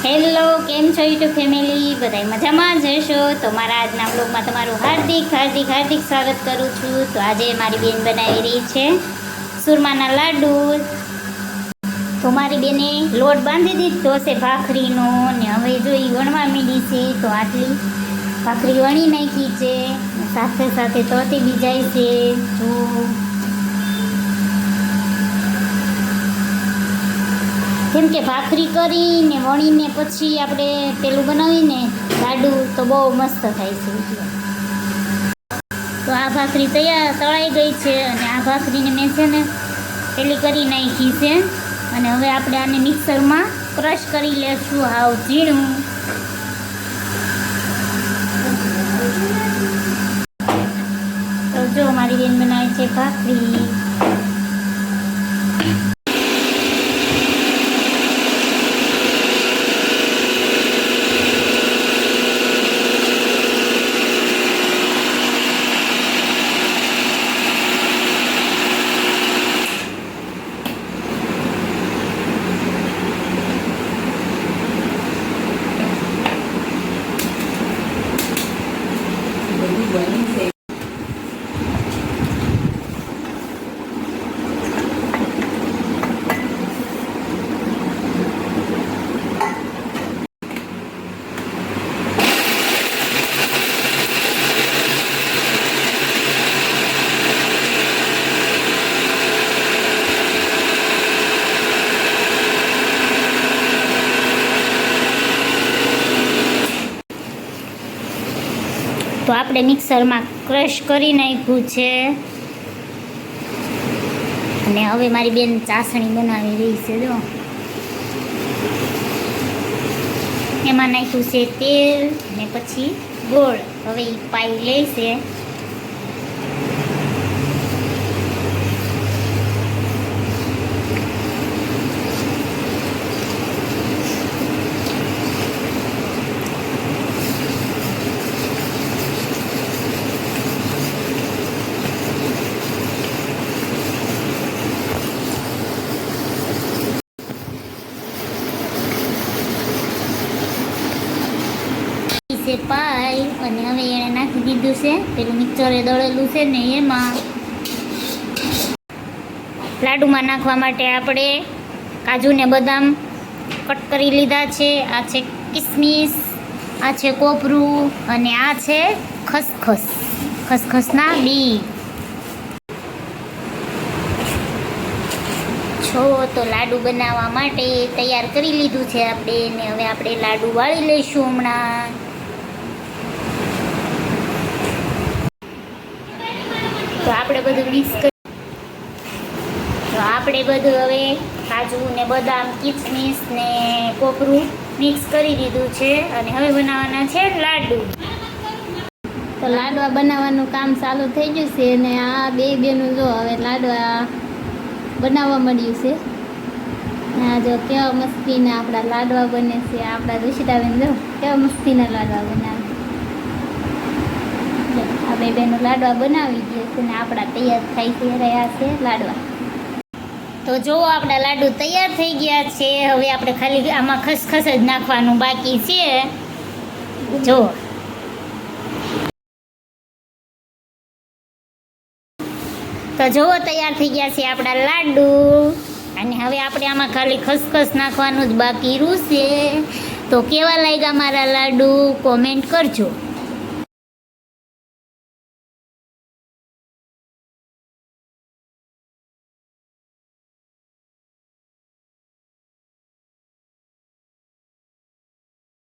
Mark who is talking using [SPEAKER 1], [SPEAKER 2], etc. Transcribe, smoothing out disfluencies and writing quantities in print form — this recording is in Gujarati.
[SPEAKER 1] હેલો, કેમ છો યુટ્યુબ ફેમિલી? બધાય મજામાં જ હશો. તો મારા આજના બ્લોગમાં તમારું હાર્દિક હાર્દિક હાર્દિક સ્વાગત કરું છું. તો આજે મારી બેન બનાવી રહી છે સુરમાના લાડુ. તો મારી બેને લોટ બાંધી દીધો છે ભાખરીનો, ને હવે જો એ વણવા માંડી છે. તો આટલી ભાખરી વણી નાખી છે, સાથે સાથે તળતી બી જાય છે. જો કેમ કે ભાખરી કરીને વણીને પછી આપણે પેલું બનાવીને લાડુ તો બહુ મસ્ત થાય છે. તો આ ભાખરી તળાઈ ગઈ છે, અને આ ભાખરીને મેં છે ને પેલી કરી નાખી છે. અને હવે આપણે આને મિક્સરમાં ક્રશ કરી લેશું હાવ ઝીણું. તો જો મારી બેન બનાવે છે ભાખરી. તો આપણે મિક્સરમાં ક્રશ કરી નાખ્યું છે, અને હવે મારી બેન ચાસણી બનાવી રહી છે. જો એમાં નાખ્યું છે તેલ ને પછી ગોળ. હવે એ પાઈ લેશે. પાઈ અને હવે એણે નાખી દીધું છે પેલું મિક્સરે દળેલું છે ને એમાં. લાડુમાં નાખવા માટે આપણે કાજુ ને બદામ કટ કરી લીધા છે. આ છે કિસમિસ, આ છે કોપરું, અને આ છે ખસખસના બી. તો લાડુ બનાવવા માટે તૈયાર કરી લીધું છે આપણે, ને હવે આપણે લાડુ વાળી લઈશું હમણાં. તો આપણે બધું મિક્સ કરી, તો આપણે બધું હવે કાજુ ને બદામ, કિસમિસ ને કોપરું મિક્સ કરી દીધું છે, અને હવે બનાવવાના છે લાડુ. તો લાડવા બનાવવાનું કામ ચાલુ થઈ ગયું છે, અને આ બે બેનું જો હવે લાડવા બનાવવા મળ્યું છે. આ જો કેવા મસ્તીના આપણા લાડવા બને છે. આપણા ઋષિતાબેન જો કેવા મસ્તીના લાડવા બનાવે. આ બે બેનું લાડવા બનાવી દે છે, ને આપણા તૈયાર થઈ રહ્યા છે લાડવા. તો જો આપણા લાડુ તૈયાર થઈ ગયા છે. હવે આપણે ખાલી આમાં ખસખસ જ નાખવાનું બાકી છે. જો તો જુઓ તૈયાર થઈ ગયા છે આપણા લાડુ, અને હવે આપણે આમાં ખાલી ખસખસ નાખવાનું જ બાકી રહ્યું છે. તો કેવા લાગ્યા મારા લાડુ કોમેન્ટ કરજો.